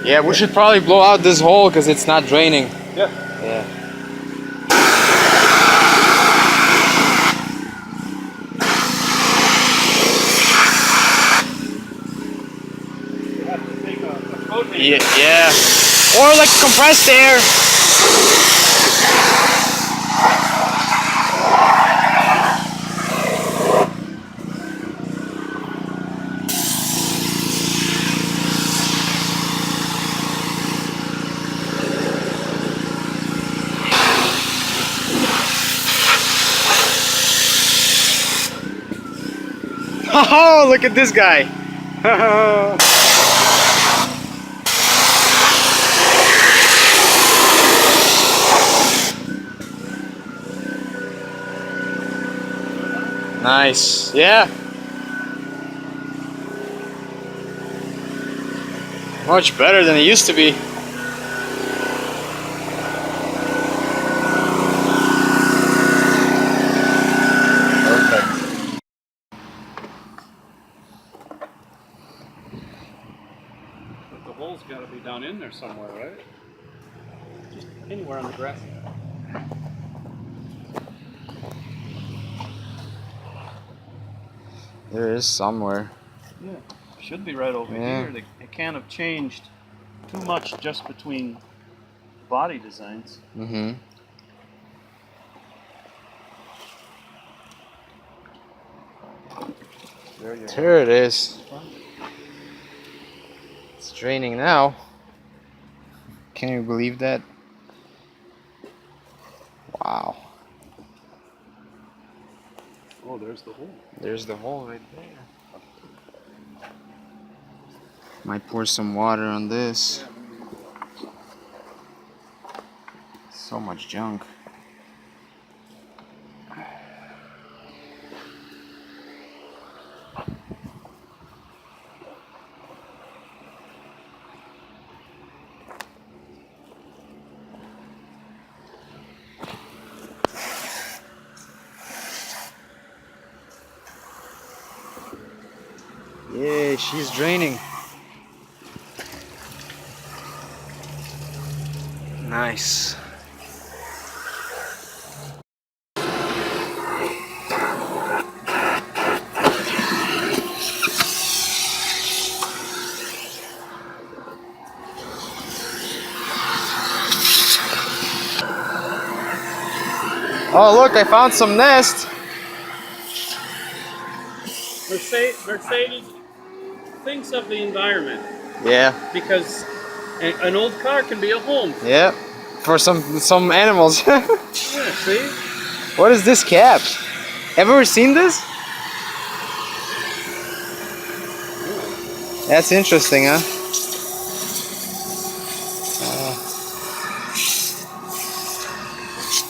Yeah, we should probably blow out this hole because it's not draining. Yeah. Yeah. You have to take a coat hanger. Yeah. Or like compressed air. Oh, look at this guy. Nice. Yeah. Much better than it used to be. Perfect. But the hole's got to be down in there somewhere, right? Just anywhere on the grass. There is somewhere. Yeah, should be right over here. They can't have changed too much just between body designs. Mm-hmm. There it is. It's draining now. Can you believe that? Wow. Oh, there's the hole. There's the hole right there. Might pour some water on this. So much junk. Yeah, she's draining. Nice. Oh, look, I found some nest. Mercedes thinks of the environment. Yeah. Because an old car can be a home. Yeah. For some animals. Yeah, see? What is this cap? Ever seen this? That's interesting, huh?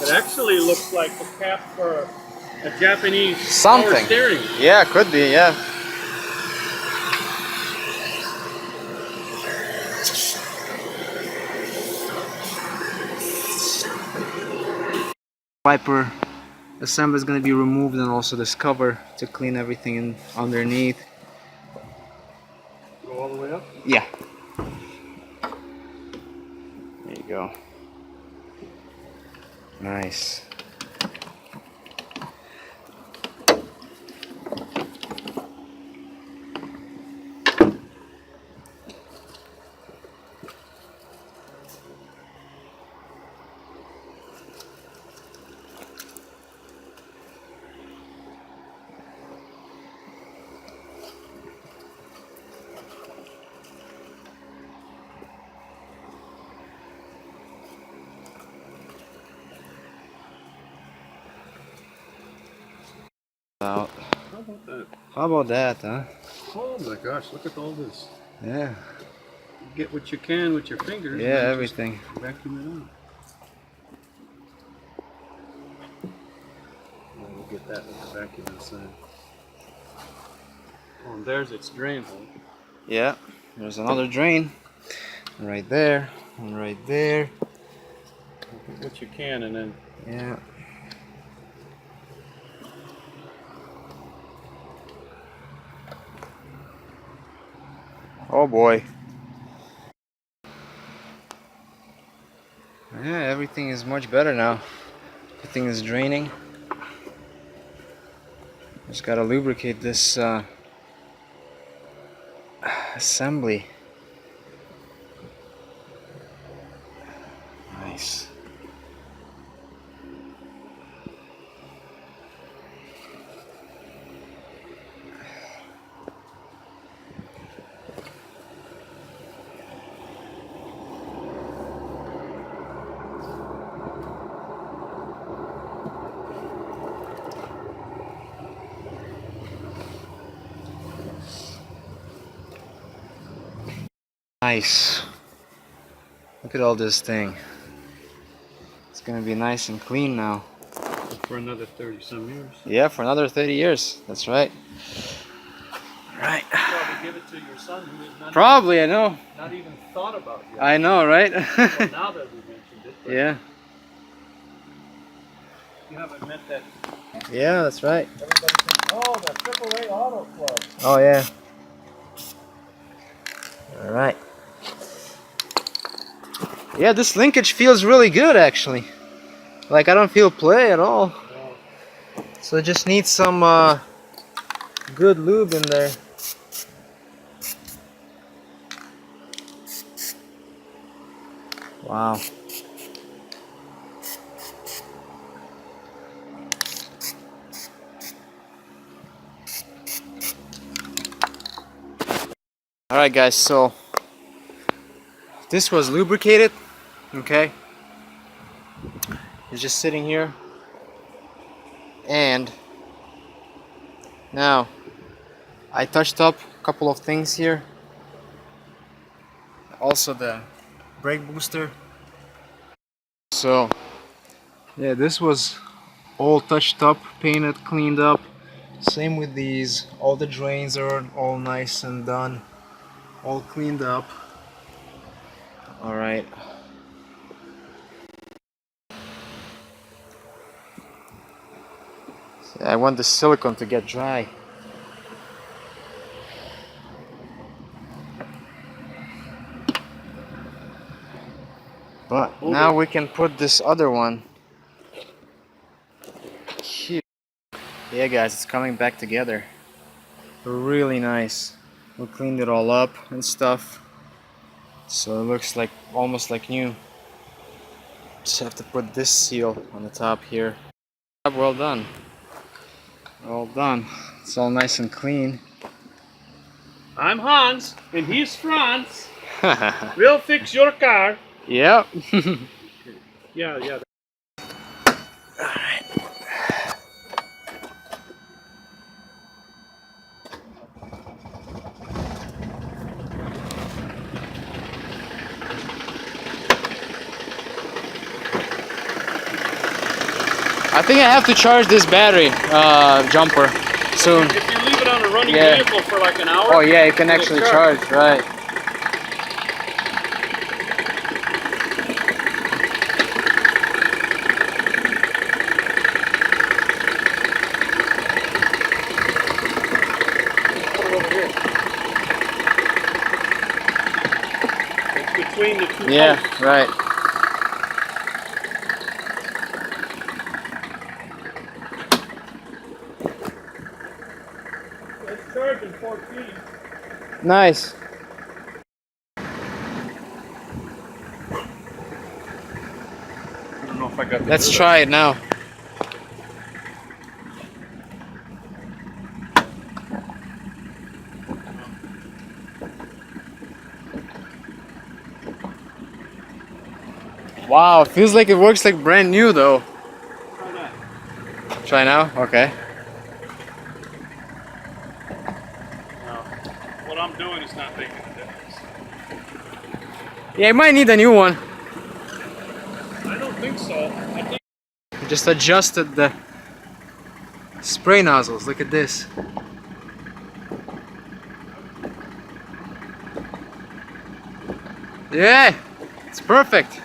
It actually looks like the cap for a Japanese Something. power steering. Yeah, could be, yeah. Wiper assembly is going to be removed, and also this cover to clean everything in underneath. Go all the way up? Yeah. There you go. Nice. Out. How about that? How about that, huh? Oh my gosh, look at all this. Yeah. You get what you can with your fingers. Yeah, and everything. just vacuum it out. Oh, we'll get that with the vacuum inside. Oh, and there's its drain hole. Yeah. There's another drain. Right there. And right there. Get what you can and then... Yeah. Oh boy. Yeah, everything is much better now. Everything is draining. Just gotta lubricate this assembly. Nice. Nice. Look at all this thing. It's gonna be nice and clean now. For another 30 some years. Yeah, for another 30 years. That's right. Right. Probably give it to your son who is not Probably, I know. not even thought about yet. I know, right? Well, now that we mentioned it. But Yeah. you haven't met that. Yeah, that's right. Everybody thinks, oh, the AAA Auto Club. Oh, yeah. All right. Yeah, this linkage feels really good, actually. Like, I don't feel play at all. No. So it just needs some good lube in there. Wow. Alright guys, so this was lubricated, okay? It's just sitting here. And now I touched up a couple of things here. Also the brake booster. So yeah, this was all touched up, painted, cleaned up. Same with these. All the drains are all nice and done, all cleaned up. All right. I want the silicone to get dry. But now we can put this other one here. Yeah guys, it's coming back together. Really nice. We cleaned it all up and stuff. So it looks like almost like new. Just have to put this seal on the top here. Well done. All done. It's all nice and clean. I'm Hans, and he's Franz. We'll fix your car. Yep. Yeah. Alright. I think I have to charge this battery jumper soon. If you leave it on a running Yeah. vehicle for like an hour. Oh yeah, it can it'll actually charge, right. Put it over here. It's between the two Yeah, posts. right. It's charging 14. Nice. I don't know if I got the Let's try it now. Wow, it feels like it works like brand new though. Try that. Try now? Okay. No. What I'm doing is not making a difference. Yeah, you might need a new one. I don't think so. I think Just adjusted the spray nozzles. Look at this. Yeah, it's perfect.